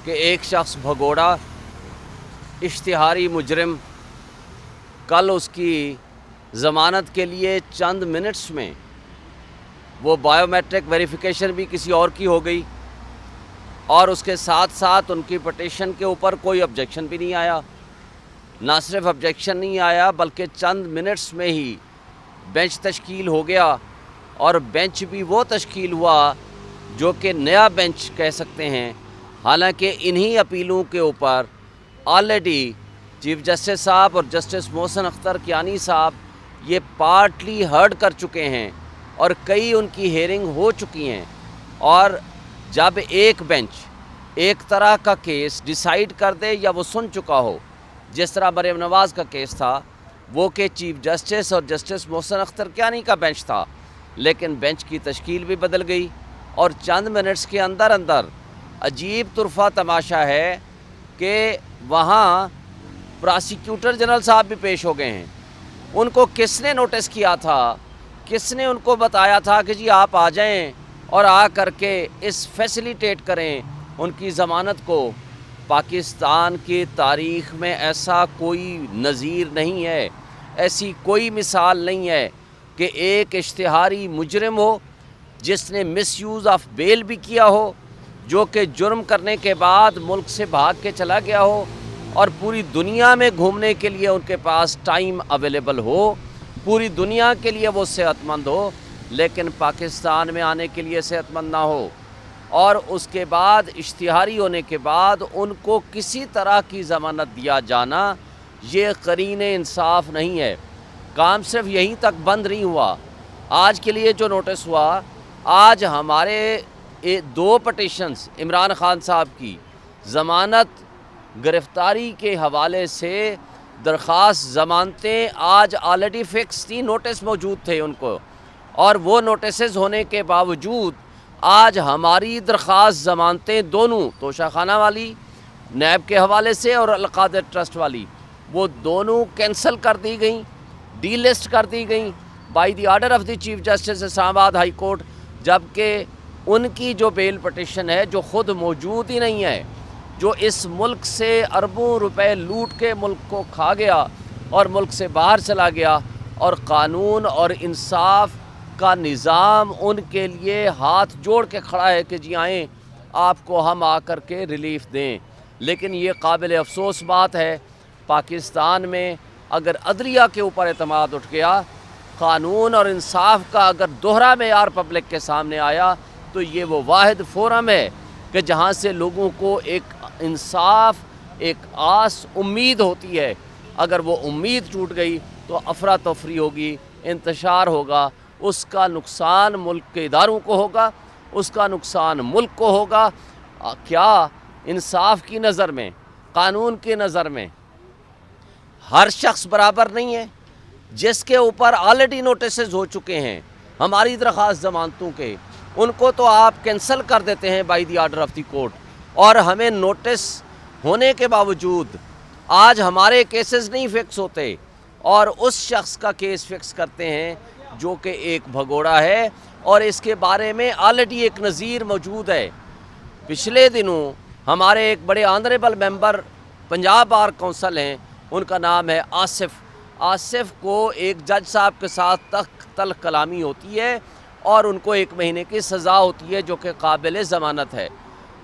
کہ ایک شخص بھگوڑا اشتہاری مجرم کل اس کی ضمانت کے لیے چند منٹس میں وہ بائیو میٹرک ویریفیکیشن بھی کسی اور کی ہو گئی اور اس کے ساتھ ساتھ ان کی پٹیشن کے اوپر کوئی آبجیکشن بھی نہیں آیا. نہ صرف آبجیکشن نہیں آیا بلکہ چند منٹس میں ہی بینچ تشکیل ہو گیا, اور بینچ بھی وہ تشکیل ہوا جو کہ نیا بینچ کہہ سکتے ہیں. حالانکہ انہی اپیلوں کے اوپر آلریڈی چیف جسٹس صاحب اور جسٹس محسن اختر کیانی صاحب یہ پارٹلی ہرڈ کر چکے ہیں اور کئی ان کی ہیئرنگ ہو چکی ہیں. اور جب ایک بینچ ایک طرح کا کیس ڈیسائیڈ کر دے یا وہ سن چکا ہو, جس طرح مریم نواز کا کیس تھا وہ کہ چیف جسٹس اور جسٹس محسن اختر کیانی کا بینچ تھا, لیکن بینچ کی تشکیل بھی بدل گئی اور چند منٹس کے اندر عجیب طرفہ تماشا ہے کہ وہاں پراسیکیوٹر جنرل صاحب بھی پیش ہو گئے ہیں. ان کو کس نے نوٹس کیا تھا, کس نے ان کو بتایا تھا کہ جی آپ آ جائیں اور آ کر کے اس فیسیلیٹیٹ کریں ان کی ضمانت کو؟ پاکستان کی تاریخ میں ایسا کوئی نظیر نہیں ہے, ایسی کوئی مثال نہیں ہے کہ ایک اشتہاری مجرم ہو جس نے مس یوز آف بیل بھی کیا ہو, جو کہ جرم کرنے کے بعد ملک سے بھاگ کے چلا گیا ہو اور پوری دنیا میں گھومنے کے لیے ان کے پاس ٹائم اویلیبل ہو, پوری دنیا کے لیے وہ صحت مند ہو, لیکن پاکستان میں آنے کے لیے صحت مند نہ ہو. اور اس کے بعد اشتہاری ہونے کے بعد ان کو کسی طرح کی ضمانت دیا جانا یہ قرین انصاف نہیں ہے. کام صرف یہیں تک بند نہیں ہوا. آج کے لیے جو نوٹس ہوا, آج ہمارے 2 پٹیشنز عمران خان صاحب کی ضمانت گرفتاری کے حوالے سے درخواست ضمانتیں آج آلریڈی فکس تھی, نوٹس موجود تھے ان کو, اور وہ نوٹسز ہونے کے باوجود آج ہماری درخواست ضمانتیں دونوں توشہ خانہ والی نیب کے حوالے سے اور القادر ٹرسٹ والی وہ دونوں کینسل کر دی گئیں, ڈی لسٹ کر دی گئیں by the order of the chief justice Islamabad high court, جبکہ ان کی جو بیل پٹیشن ہے جو خود موجود ہی نہیں ہے, جو اس ملک سے اربوں روپے لوٹ کے ملک کو کھا گیا اور ملک سے باہر چلا گیا, اور قانون اور انصاف کا نظام ان کے لیے ہاتھ جوڑ کے کھڑا ہے کہ جی آئیں آپ کو ہم آ کر کے ریلیف دیں. لیکن یہ قابل افسوس بات ہے, پاکستان میں اگر عدلیہ کے اوپر اعتماد اٹھ گیا, قانون اور انصاف کا اگر دوہرا معیار پبلک کے سامنے آیا, تو یہ وہ واحد فورم ہے کہ جہاں سے لوگوں کو ایک انصاف, ایک آس, امید ہوتی ہے. اگر وہ امید ٹوٹ گئی تو افراتفری ہوگی, انتشار ہوگا, اس کا نقصان ملک کے اداروں کو ہوگا, اس کا نقصان ملک کو ہوگا. کیا انصاف کی نظر میں, قانون کی نظر میں ہر شخص برابر نہیں ہے؟ جس کے اوپر آلریڈی نوٹسز ہو چکے ہیں ہماری درخواست ضمانتوں کے, ان کو تو آپ کینسل کر دیتے ہیں by the order of the court, اور ہمیں نوٹس ہونے کے باوجود آج ہمارے کیسز نہیں فکس ہوتے اور اس شخص کا کیس فکس کرتے ہیں جو کہ ایک بھگوڑا ہے, اور اس کے بارے میں آلریڈی ایک نظیر موجود ہے. پچھلے دنوں ہمارے ایک بڑے آنریبل ممبر پنجاب بار کونسل ہیں, ان کا نام ہے آصف کو ایک جج صاحب کے ساتھ تلخ کلامی ہوتی ہے اور ان کو 1 مہینے کی سزا ہوتی ہے جو کہ قابل ضمانت ہے.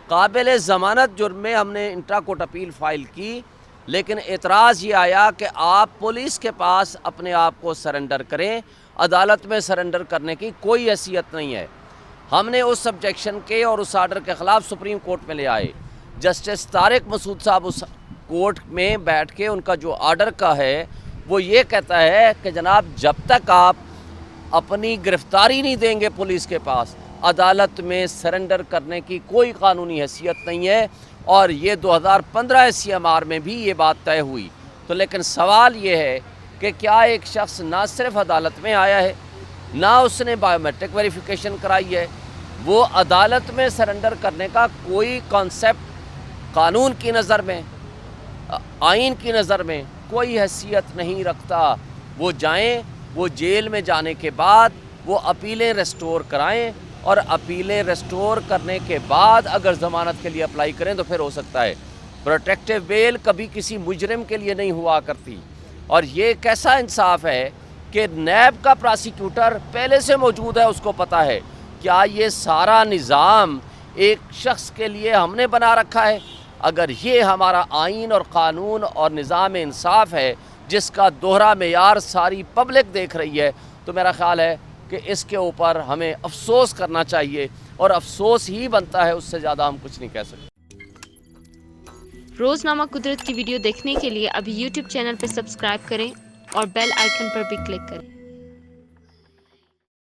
قابل ضمانت جرم میں ہم نے انٹرا کورٹ اپیل فائل کی, لیکن اعتراض یہ آیا کہ آپ پولیس کے پاس اپنے آپ کو سرنڈر کریں, عدالت میں سرنڈر کرنے کی کوئی حیثیت نہیں ہے. ہم نے اس سبجیکشن کے اور اس آرڈر کے خلاف سپریم کورٹ میں لے آئے. جسٹس طارق مسعود صاحب اس کورٹ میں بیٹھ کے ان کا جو آرڈر کا ہے وہ یہ کہتا ہے کہ جناب جب تک آپ اپنی گرفتاری نہیں دیں گے پولیس کے پاس, عدالت میں سرنڈر کرنے کی کوئی قانونی حیثیت نہیں ہے. اور یہ 2015 CMR میں بھی یہ بات طے ہوئی. تو لیکن سوال یہ ہے کہ کیا ایک شخص نہ صرف عدالت میں آیا ہے, نہ اس نے بائیو میٹرک ویریفیکیشن کرائی ہے, وہ عدالت میں سرنڈر کرنے کا کوئی کانسیپٹ قانون کی نظر میں, آئین کی نظر میں کوئی حیثیت نہیں رکھتا. وہ جائیں, وہ جیل میں جانے کے بعد وہ اپیلیں ریسٹور کرائیں, اور اپیلیں ریسٹور کرنے کے بعد اگر ضمانت کے لیے اپلائی کریں تو پھر ہو سکتا ہے. پروٹیکٹیو بیل کبھی کسی مجرم کے لیے نہیں ہوا کرتی. اور یہ کیسا انصاف ہے کہ نیب کا پراسیکیوٹر پہلے سے موجود ہے, اس کو پتہ ہے. کیا یہ سارا نظام ایک شخص کے لیے ہم نے بنا رکھا ہے؟ اگر یہ ہمارا آئین اور قانون اور نظام انصاف ہے جس کا دوہرا معیار ساری پبلک دیکھ رہی ہے, تو میرا خیال ہے کہ اس کے اوپر ہمیں افسوس کرنا چاہیے, اور افسوس ہی بنتا ہے, اس سے زیادہ ہم کچھ نہیں کہہ سکتے. روزنامہ قدرت کی ویڈیو دیکھنے کے لیے ابھی یوٹیوب چینل پہ سبسکرائب کریں اور بیل آئیکن پر بھی کلک کریں.